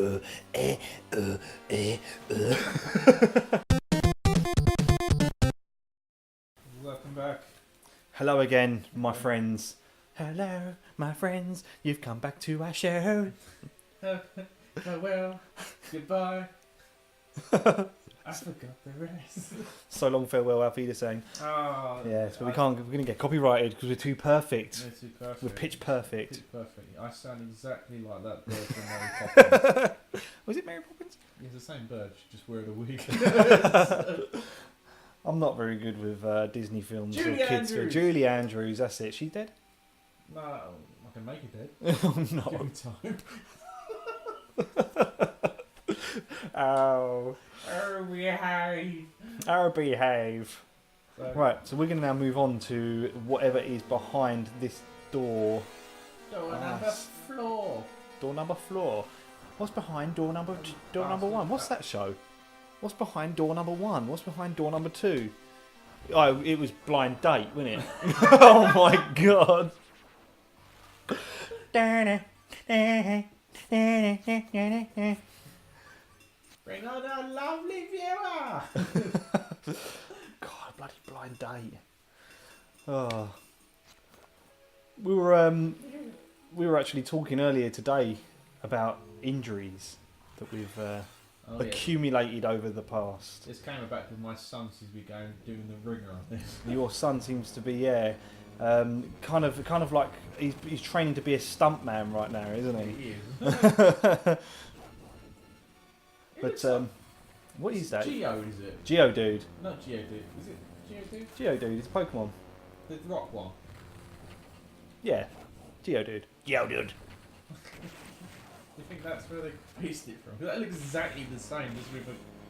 Welcome back. Hello again, my friends. Hello, my friends. You've come back to our show. Farewell. Goodbye. I forgot the rest. So long farewell, Auf Wiedersehen. Oh, Yeah, so we're going to get copyrighted because we're too perfect. We're too perfect. We're pitch perfect. Pitch perfect. I sound exactly like that bird from Mary Poppins. Was it Mary Poppins? It's the same bird, just wearing a wig. I'm not very good with Disney films or Julie kids. Andrews. Julie Andrews, that's it. She's dead? No, I can make it dead. Oh Give no. me time. Oh. Oh, behave. Oh, behave. So, Right, so we're going to now move on to whatever is behind this door. Door Ah, number floor. Door number floor. What's behind door number one? What's that show? What's behind door number one? What's behind door number two? Oh, it was Blind Date, wasn't it? Oh my god. Bring on a lovely viewer. God, bloody Blind Date. Oh. We were actually talking earlier today about injuries that we've accumulated over the past. This came about because my son seems to be doing the ringer on this. Your son seems to be, kind of like he's training to be a stuntman right now, isn't he? He is. But what is that? Geode, is it? Geodude. Not Geodude. Is it Geodude? Geodude. It's a Pokemon. The rock one. Yeah. Geodude. Geodude. You think that's where they based it from? That looks exactly the same, just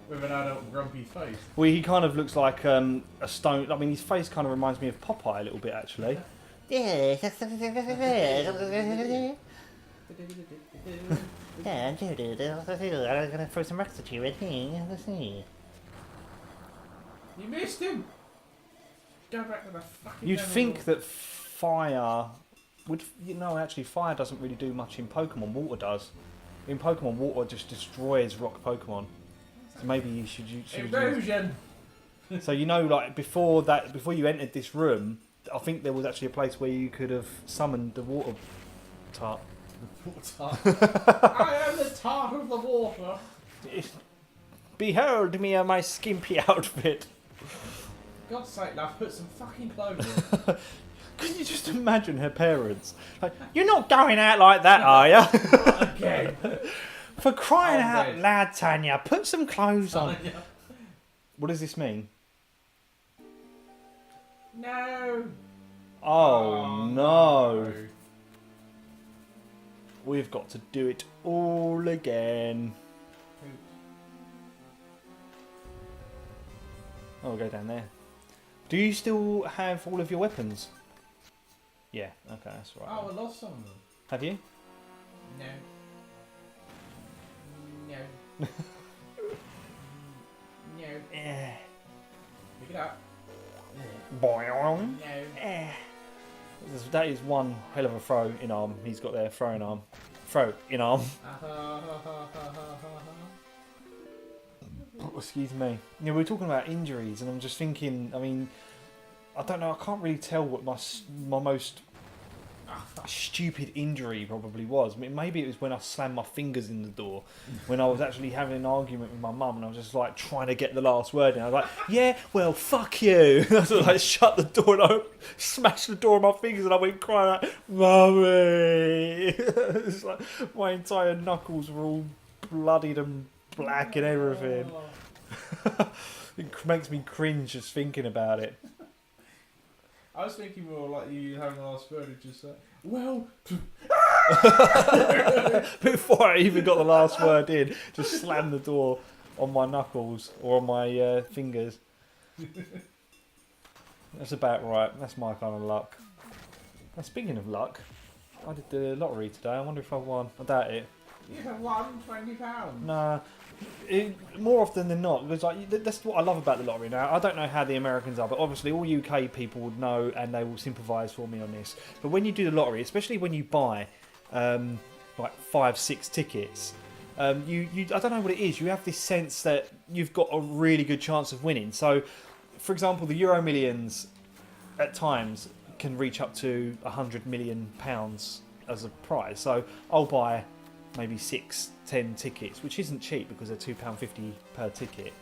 with an adult grumpy face. Well, he kind of looks like a stone. I mean, his face kind of reminds me of Popeye a little bit, actually. Yeah, dude, I'm gonna throw some rocks at you right here. Let's see. You missed him! Go back to the fucking You'd devil. think that fire would, actually fire doesn't really do much in Pokemon. Water does. In Pokemon, water just destroys rock Pokemon. So maybe you should use. Erosion! So like before you entered this room, I think there was actually a place where you could have summoned the water tart. I am the tart of the water! Behold me in my skimpy outfit. God's sake, love, put some fucking clothes on. Can you just imagine her parents? Like, you're not going out like that, are you? Again! For crying out dead. loud, Tanya, put some clothes on. What does this mean? No! Oh no. We've got to do it all again. Oh, we'll go down there. Do you still have all of your weapons? Yeah, okay, that's right. Oh, I lost some of them. Have you? No. No. No. Yeah. Pick it up. Boing. No. That is one hell of a throw in arm he's got there. Throwing arm. Throw in arm. Oh, excuse me. Yeah, we were talking about injuries, and I'm just thinking. I mean, I don't know. I can't really tell what my most stupid injury probably was. I mean, maybe it was when I slammed my fingers in the door when I was actually having an argument with my mum, and I was just like trying to get the last word in. I was like, "Yeah, well, fuck you." I was like, shut the door, and I smashed the door with my fingers, and I went crying like, "Mummy!" It's like my entire knuckles were all bloodied and black and everything. It makes me cringe just thinking about it. I was thinking more like you having the last word and just like, well... Before I even got the last word in, just slammed the door on my knuckles or on my fingers. That's about right. That's my kind of luck. Now, speaking of luck, I did the lottery today. I wonder if I won. I doubt it. You have won £20. Nah. More often than not, because that's what I love about the lottery now. I don't know how the Americans are, but obviously all UK people would know and they will sympathise for me on this. But when you do the lottery, especially when you buy like 5-6 tickets, I don't know what it is. You have this sense that you've got a really good chance of winning. So, for example, the Euro Millions at times can reach up to £100 million as a prize. So I'll buy maybe 6-10 tickets, which isn't cheap because they're £2.50 per ticket.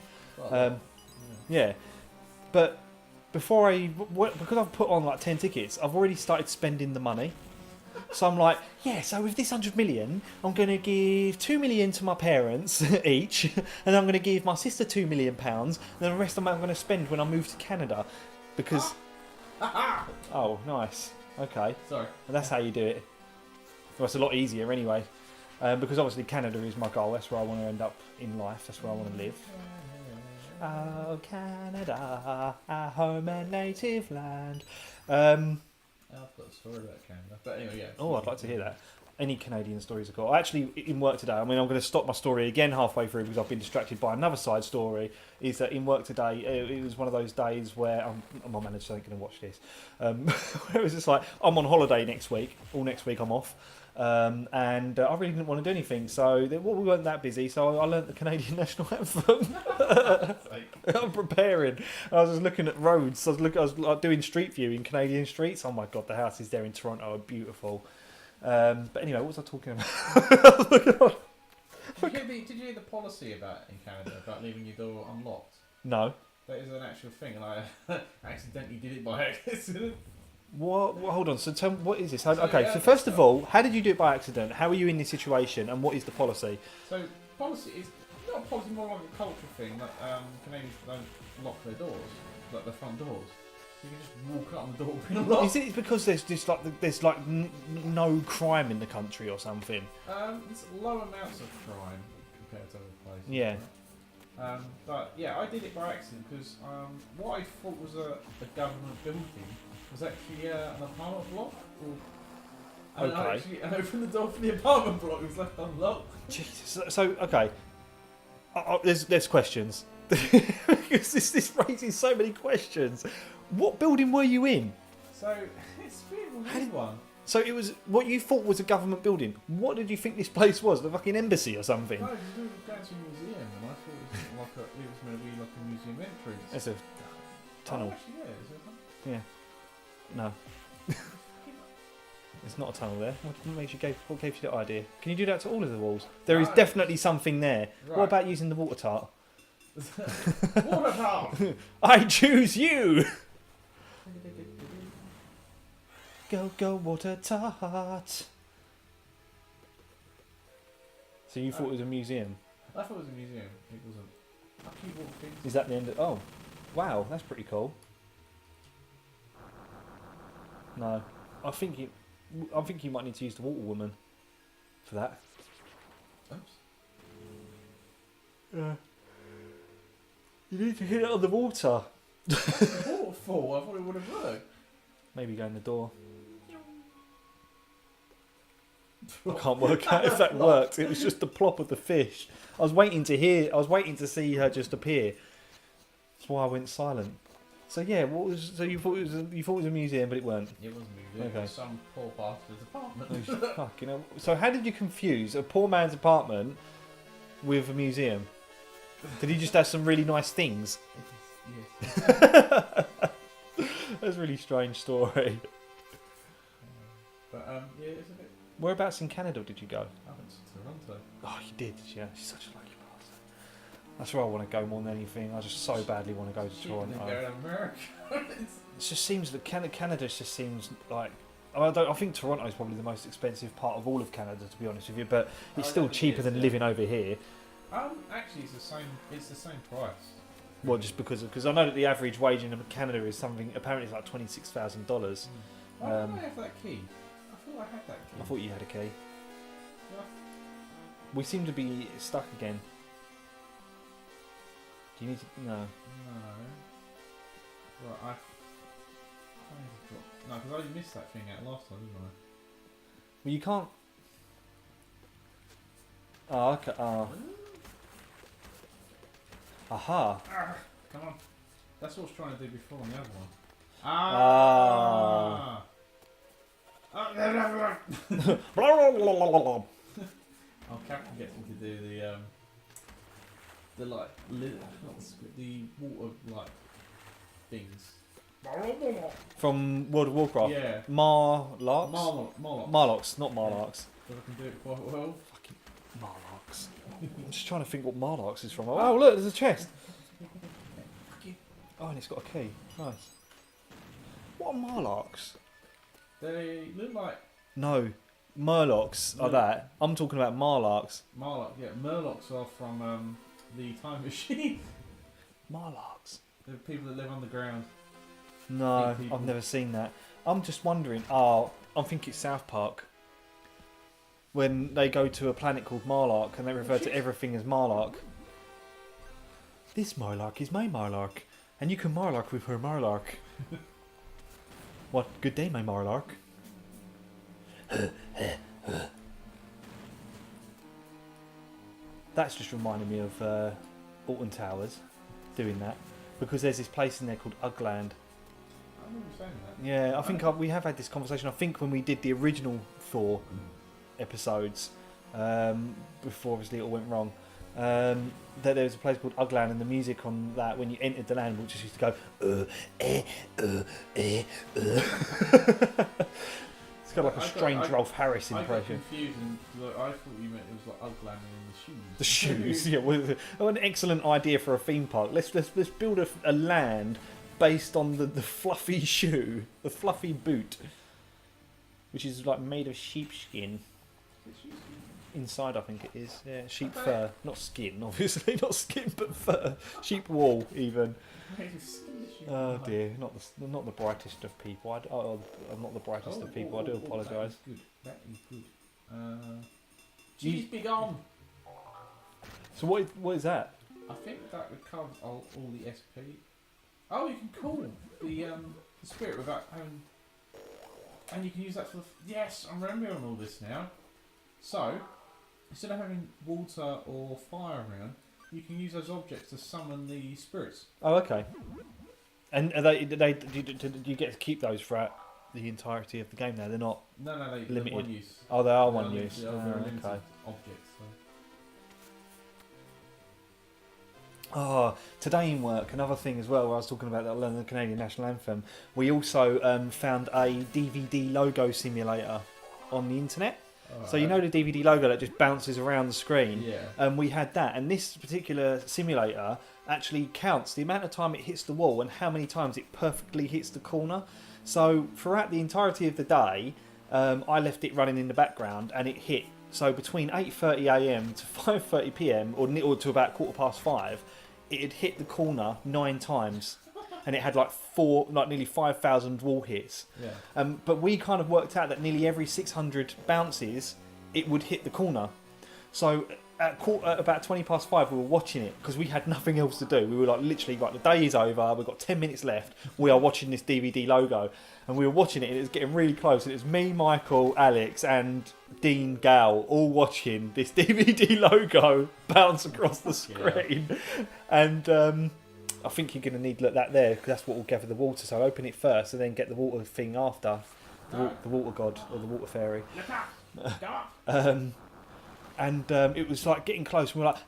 Yeah, but because I've put on like 10 tickets, I've already started spending the money. So I'm like, yeah, so with this 100 million, I'm going to give 2 million to my parents each, and I'm going to give my sister £2 million, and then the rest of them I'm going to spend when I move to Canada. Because. Oh, nice. Okay. Sorry. And that's how you do it. Well, it's a lot easier anyway. Because obviously Canada is my goal. That's where I want to end up in life. That's where I want to live. Oh, Canada, our home and native land. I've got a story about Canada. But anyway, yeah. Oh, I'd like to hear that. Any Canadian stories are cool. Actually, in work today, I mean, I'm going to stop my story again halfway through because I've been distracted by another side story. Is that in work today, it was one of those days where my manager ain't going to watch this. Where it was just like, I'm on holiday next week. All next week I'm off. And I really didn't want to do anything. So we weren't that busy. So I learnt the Canadian national anthem. I'm preparing. I was just looking at roads. I was like, doing street view in Canadian streets. Oh my God, the houses there in Toronto are beautiful. But anyway, what was I talking about? Did you hear the policy about in Canada about leaving your door unlocked? No. That is an actual thing, and I accidentally did it by accident. What? Hold on. So tell me, what is this? So yeah, first of all, how did you do it by accident? How are you in this situation, and what is the policy? So policy is not a policy, more like a cultural thing. That Canadians don't lock their doors, like their front doors. So you can just walk up the door with unlocked. Is it because there's no crime in the country or something? It's low amounts of crime compared to other places. Yeah. Right? But yeah, I did it by accident because what I thought was a government building was actually an apartment block. And Okay. I opened the door for the apartment block. It was left unlocked. Jesus. So okay. There's questions. Because this raises so many questions. What building were you in? So it's a bit of a weird one. So it was what you thought was a government building. What did you think this place was? The fucking embassy or something? No, we were going to a museum, and I thought it was going to be like a museum entrance. It's a tunnel. Oh, actually, yeah, is there something? Yeah. No. It's not a tunnel there. What gave you that idea? Can you do that to all of the walls? There is definitely something there. Right. What about using the water tart? Water tart! I choose you! Go water tart. So you thought it was a museum? I thought it was a museum. It wasn't. I keep walking. Is that the end of... Oh. Wow, that's pretty cool. No. I think you might need to use the water woman for that. Oops. Yeah. You need to hit it on the water. Waterfall? I thought it would have worked. Maybe go in the door. I can't work out if that worked. It was just the plop of the fish. I was waiting to see her just appear. That's why I went silent. So yeah, you thought it was a museum, but it weren't. It wasn't a museum. Okay. It was some poor bastard's apartment. Oh, fuck, you know. So how did you confuse a poor man's apartment with a museum? Did he just have some really nice things? Yes. That's a really strange story. But yeah, it's a bit. Whereabouts in Canada did you go? I went to Toronto. Oh, you did, yeah. She's such a lucky bastard. That's where I want to go more than anything. I just so badly want to go to Cheaper than Toronto. going to America. It just seems that Canada just seems like. I think Toronto is probably the most expensive part of all of Canada, to be honest with you. But it's still cheaper than living over here. Actually, it's the same. It's the same price. Well, just because I know that the average wage in Canada is something. Apparently, it's like $26,000. Why don't I have that key? I thought I had that key. I thought you had a key. Yeah. We seem to be stuck again. Do you need to? No. No. Right, no, because I missed that thing out last time, didn't I? Well, you can't. Oh, okay. Oh. Aha. Come on. That's what I was trying to do before on the other one. Our captain gets me to do the like not the squid, the water like things. From World of Warcraft. Yeah. Marlarks? Marlocks. Marlocks, not Marlarks. So I can do it quite well. Fucking Marlarks. I'm just trying to think what Marlarks is from. Oh, look, there's a chest. Oh, and it's got a key. Nice. What are Marlarks? They look like No, Murlocs are that. I'm talking about Marlarks. Marlock. Yeah, Murlocs are from the Time Machine. Marlarks? They're people that live underground. No, Big people. I've never seen that. I'm just wondering. Oh, I think it's South Park. When they go to a planet called Marlark and they refer to everything as Marlark. This Marlark is my Marlark, and you can Marlark with her Marlark. What? Good day, my Marlark. That's just reminding me of Alton Towers doing that, because there's this place in there called Ugland. I remember saying that. Yeah, I think we have had this conversation. I think when we did the original Thor episodes, before obviously it all went wrong, that there was a place called Ugland, and the music on that when you entered the land, which just used to go. It's got like a strange Rolf Harris impression. I got confused and I thought you meant it was like Ugland and the shoes. The shoes, yeah. Well, an excellent idea for a theme park. Let's build a land based on the fluffy shoe, the fluffy boot, which is like made of sheepskin. Inside, I think it is. Yeah, sheep fur, not skin, obviously, not skin, but fur, sheep wool, even. Oh dear, not the brightest of people. I'm not the brightest of people. I do apologise. That is good. Jeez, big arm. So what is that? I think that recovers all the SP. Oh, you can call the spirit without having, and you can use that for. Yes, I'm remembering all this now. So instead of having water or fire around, you can use those objects to summon the spirits. Oh, okay. And do you get to keep those throughout the entirety of the game? Now they're not. No, they're limited. one use. Oh, they are They're one use. They're limited Okay. objects. So. Oh, today in work, another thing as well, where I was talking about the Canadian National Anthem, we also found a DVD logo simulator on the internet. So you know the DVD logo that just bounces around the screen? Yeah. We had that, and this particular simulator actually counts the amount of time it hits the wall and how many times it perfectly hits the corner. So throughout the entirety of the day, I left it running in the background, and it hit. So between 8:30 AM to 5:30 PM, or to about 5:15, it had hit the corner 9 times, and it had nearly 5,000 wall hits. Yeah. But we kind of worked out that nearly every 600 bounces, it would hit the corner. So at about 5:20, we were watching it because we had nothing else to do. We were like, literally, right, the day is over. We've got 10 minutes left. We are watching this DVD logo, and we were watching it, and it was getting really close. And it was me, Michael, Alex, and Dean Gow all watching this DVD logo bounce across the screen. And I think you're going to need that there because that's what will gather the water. So open it first, and then get the water thing after, the water god or the water fairy. And it was like getting close, and we were like,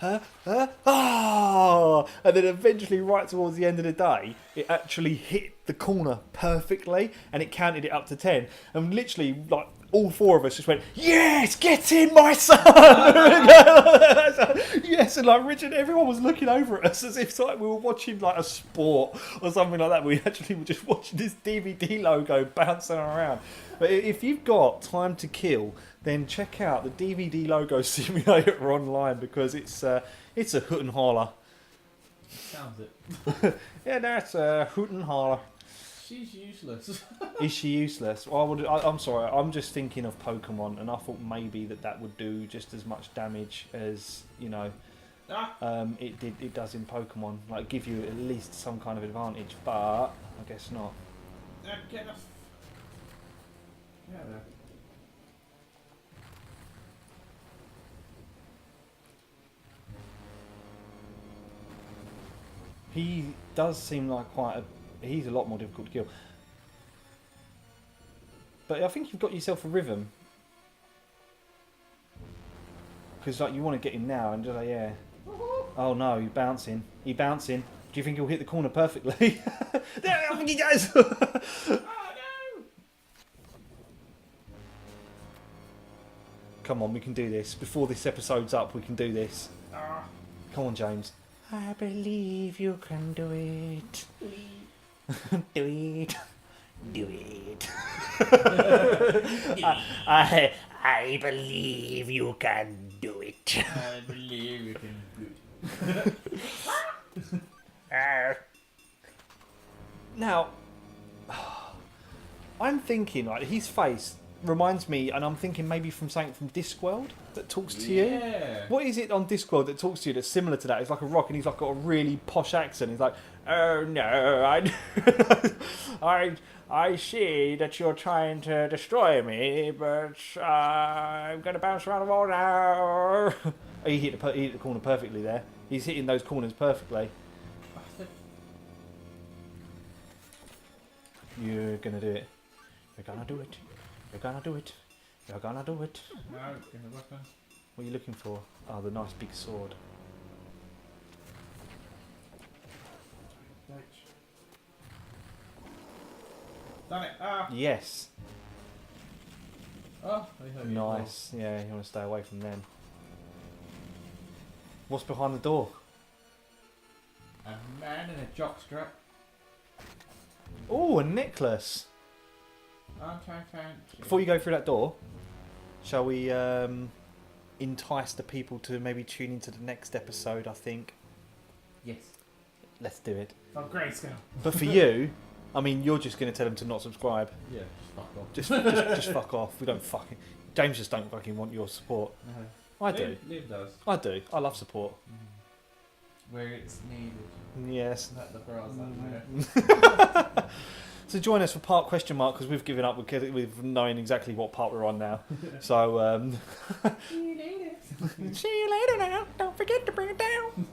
and then eventually, right towards the end of the day, it actually hit the corner perfectly, and it counted it up to 10. And literally, like, all 4 of us just went, yes, get in, my son! Yes, and like Richard, everyone was looking over at us as if like we were watching like a sport or something like that. We actually were just watching this DVD logo bouncing around. But if you've got time to kill, then check out the DVD logo simulator online, because it's a hoot and holler. Sounds it. Yeah, that's a hoot and holler. She's useless. Is she useless? Well, I'm sorry, I'm just thinking of Pokemon, and I thought maybe that would do just as much damage as, it does in Pokemon. Like, give you at least some kind of advantage, but I guess not. Get us. Yeah, there. He does seem like he's a lot more difficult to kill. But I think you've got yourself a rhythm. Because like you want to get him now and just like, yeah. Oh no, he's bouncing. He's bouncing. Do you think he'll hit the corner perfectly? There, I think he does. Oh no! Come on, we can do this. Before this episode's up, we can do this. Ah. Come on, James. I believe you can do it. Do it. Do it. I believe you can do it. I believe you can do it. Now, I'm thinking, like, his face reminds me, and I'm thinking maybe from something from Discworld that talks to you. Yeah. What is it on Discworld that talks to you that's similar to that? It's like a rock and he's like got a really posh accent. He's like, oh no, I see that you're trying to destroy me, but I'm going to bounce around the wall now. He hit the corner perfectly there. He's hitting those corners perfectly. You're going to do it. You're going to do it. You're going to do it. You're going to do it. No, give me the weapon. What are you looking for? Oh, the nice big sword. Done it. Ah. Yes. Oh, they hurt you. Nice. Yeah, you want to stay away from them. What's behind the door? A man in a jockstrap. Oh, a necklace. Okay, thank you. Before you go through that door, shall we entice the people to maybe tune into the next episode, I think? Yes. Let's do it. Oh, Grayscale. But for you, I mean, you're just going to tell them to not subscribe. Yeah, just fuck off. Just fuck off. We don't fucking... James just don't fucking want your support. No. I do. Liv does. I do. I love support. Where it's needed. Yes. Not the bras that way. So join us for part question mark because we've given up with knowing exactly what part we're on now. So See you later. see you later now. Don't forget to bring it down.